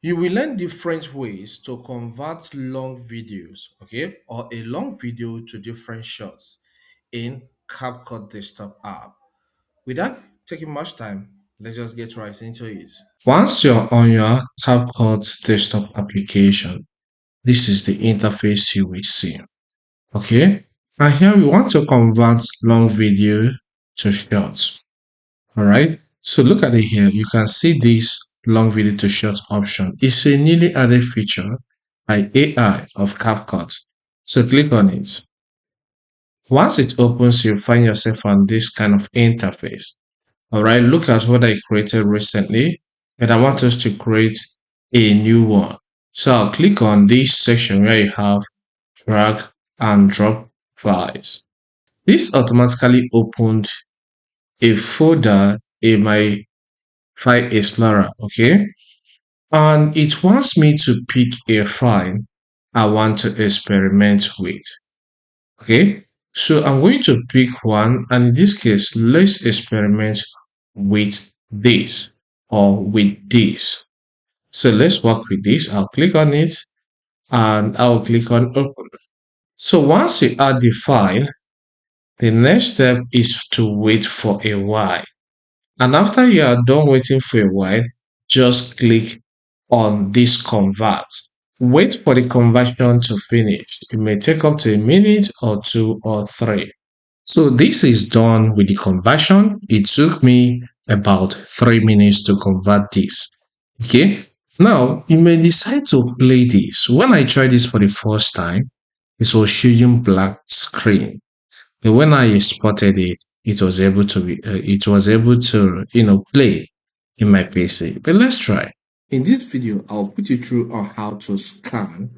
You will learn different ways to convert long videos, okay, or a long video to different shots in CapCut Desktop app. Without taking much time, let's just get right into it. Once you're on your CapCut Desktop application, this is the interface you will see, okay? And here we want to convert long video to shorts. All right. So look at it here. You can see this long video to short option. It's a newly added feature by AI of CapCut. So click on it. Once it opens, you'll find yourself on this kind of interface. All right. Look at what I created recently, and I want us to create a new one. So I'll click on this section where you have drag and drop files. This automatically opened a folder in my file explorer, okay? And it wants me to pick a file I want to experiment with, okay? So I'm going to pick one, and in this case, let's experiment with this or with this. So let's work with this. I'll click on it and I'll click on open. So once you add the file, the next step is to wait for a while. And after you are done waiting for a while, just click on this convert. Wait for the conversion to finish. It may take up to a minute or two or three. So this is done with the conversion. It took me about 3 minutes to convert this. Okay. Now you may decide to play this. When I tried this for the first time, it was showing black screen. But when I exported it, it was able to play in my PC. But let's try. In this video, I'll put you through on how to scan.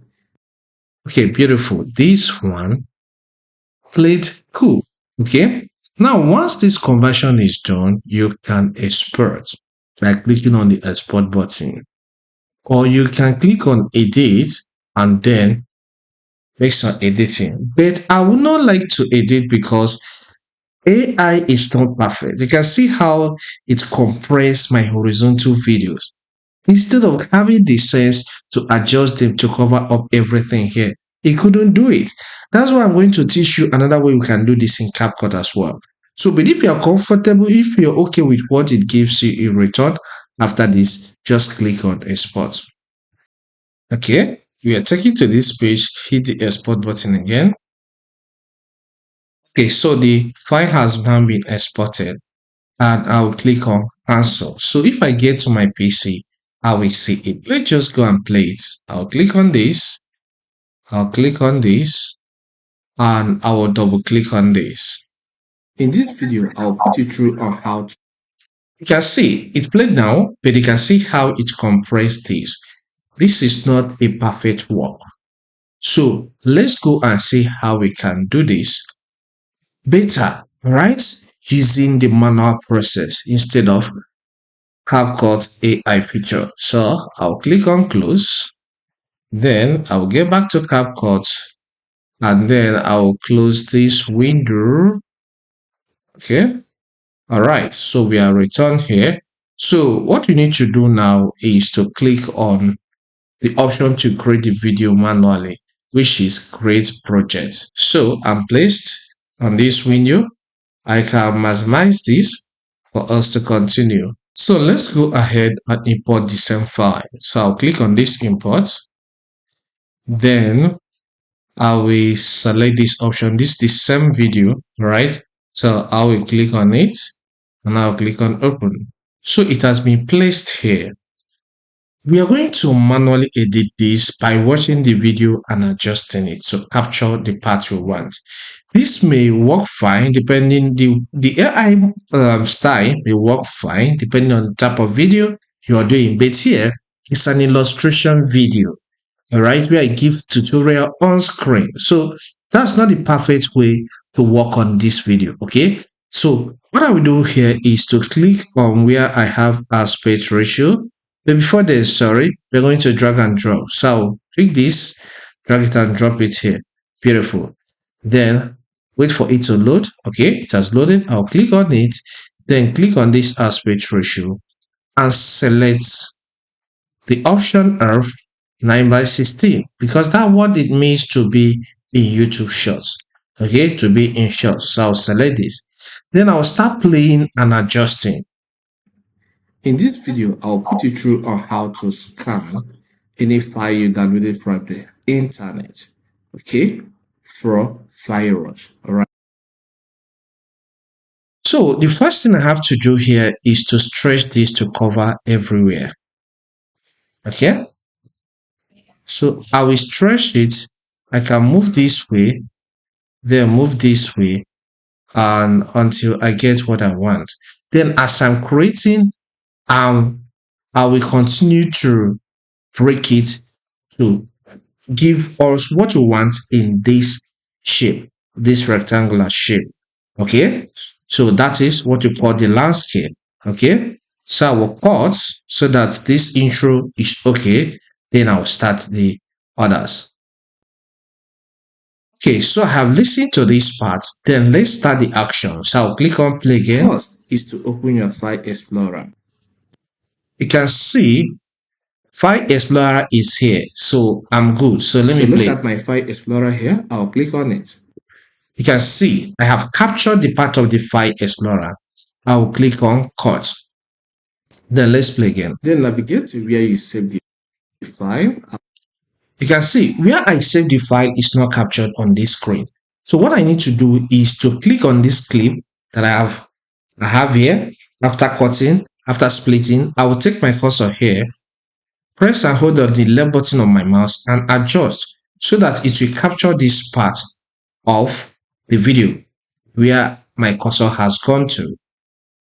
Okay, beautiful. This one played cool. Okay. Now, once this conversion is done, you can export by clicking on the export button. Or you can click on edit and then make some editing. But I would not like to edit because AI is not perfect. You can see how it compressed my horizontal videos. Instead of having the sense to adjust them to cover up everything here, it couldn't do it. That's why I'm going to teach you another way we can do this in CapCut as well. So, but if you're comfortable, if you're okay with what it gives you in return, after this, just click on export. Okay, we are taken to this page, hit the export button again. Okay, so the file has now been exported and I'll click on cancel. So if I get to my PC, I will see it. Let's just go and play it. I'll click on this. I'll click on this and I will double click on this. In this video, I'll put you through on how to. You can see it played now, but you can see how it compressed this. This is not a perfect work. So let's go and see how we can do this better, right? Using the manual process instead of CapCut AI feature. So I'll click on close. Then I'll get back to CapCut and then I'll close this window. Okay. All right. So we are returned here. So what you need to do now is to click on the option to create the video manually, which is create project. So I'm placed on this window. I can maximize this for us to continue. So let's go ahead and import the same file. So I'll click on this import. Then I will select this option. This is the same video, right? So I will click on it and I'll click on open. So it has been placed here. We are going to manually edit this by watching the video and adjusting it to capture the part we want. This may work fine depending the AI style may work fine depending on the type of video you are doing. But here it's an illustration video, all right, where I give tutorial on screen. So that's not the perfect way to work on this video, okay? So what I will do here is to click on where I have aspect ratio. But before this, sorry, we're going to drag and drop. So I'll click this, drag it and drop it here. Beautiful. Then wait for it to load. Okay, it has loaded. I'll click on it, then click on this aspect ratio and select the option of 9 by 16 because that's what it means to be in YouTube Shorts. Okay, to be in Shorts. So I'll select this. Then I'll start playing and adjusting. In this video, I'll put you through on how to scan any file you downloaded from the internet. Okay, for virus. All right. So the first thing I have to do here is to stretch this to cover everywhere. Okay. So I will stretch it. I can move this way, then move this way, and until I get what I want. Then as I'm creating, I will continue to break it to give us what we want in this shape, this rectangular shape. Okay, so that is what you call the landscape. Okay, so I will cut so that this intro is okay. Then I'll start the others. Okay, so I have listened to this part. Then let's start the action. So I'll click on play again. First is to open your File Explorer. You can see File Explorer is here, so I'm good. So let me play. Look at my File Explorer here. I'll click on it. You can see I have captured the part of the File Explorer. I will click on Cut. Then let's play again. Then navigate to where you save the file. You can see where I saved the file is not captured on this screen. So what I need to do is to click on this clip that I have here. After cutting, after splitting, I will take my cursor here, press and hold on the left button on my mouse and adjust so that it will capture this part of the video where my cursor has gone to.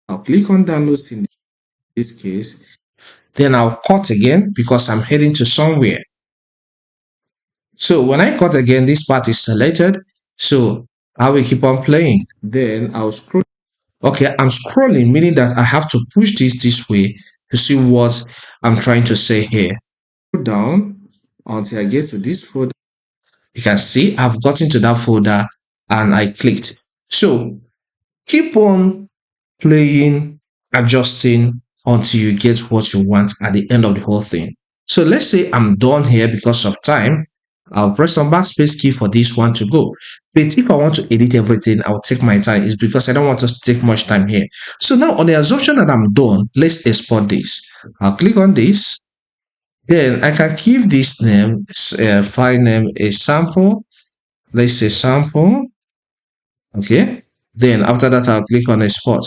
I'll click on downloads in this case. Then I'll cut again because I'm heading to somewhere. So when I cut again, this part is selected. So I will keep on playing. Then I'll scroll. Okay, I'm scrolling, meaning that I have to push this way to see what I'm trying to say here. Scroll down until I get to this folder. You can see I've gotten to that folder and I clicked. So keep on playing, adjusting until you get what you want at the end of the whole thing. So let's say I'm done here because of time. I'll press on backspace key for this one to go. But if I want to edit everything, I'll take my time. It's because I don't want us to take much time here. So now on the assumption that I'm done, let's export this. I'll click on this. Then I can give this name, file name a sample. Let's say sample. Okay. Then after that, I'll click on export.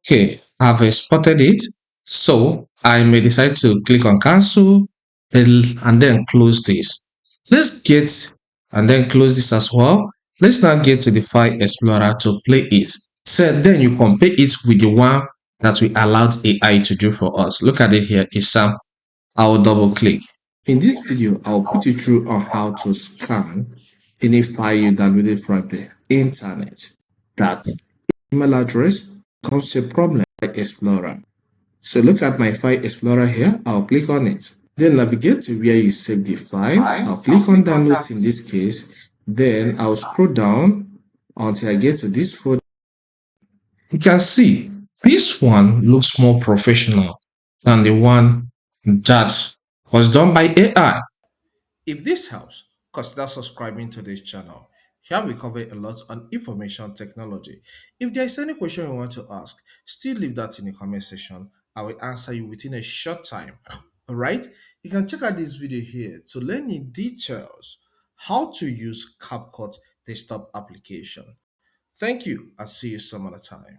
Okay, I've exported it. So I may decide to click on cancel and then close this. Let's get and then close this as well. Let's now get to the File Explorer to play it. So then you compare it with the one that we allowed AI to do for us. Look at it here. It's Sam. I'll double click. In this video, I'll put you through on how to scan any file you downloaded from the internet. That email address becomes a problem by Explorer. So look at my File Explorer here. I'll click on it. Then navigate to where you save the file. I'll click on downloads in this case. Then I'll scroll down until I get to this folder. You can see this one looks more professional than the one that was done by AI. If this helps, consider subscribing to this channel. Here we cover a lot on information technology. If there is any question you want to ask, still leave that in the comment section. I will answer you within a short time. Alright, you can check out this video here to learn in details how to use CapCut desktop application. Thank you and see you some other time.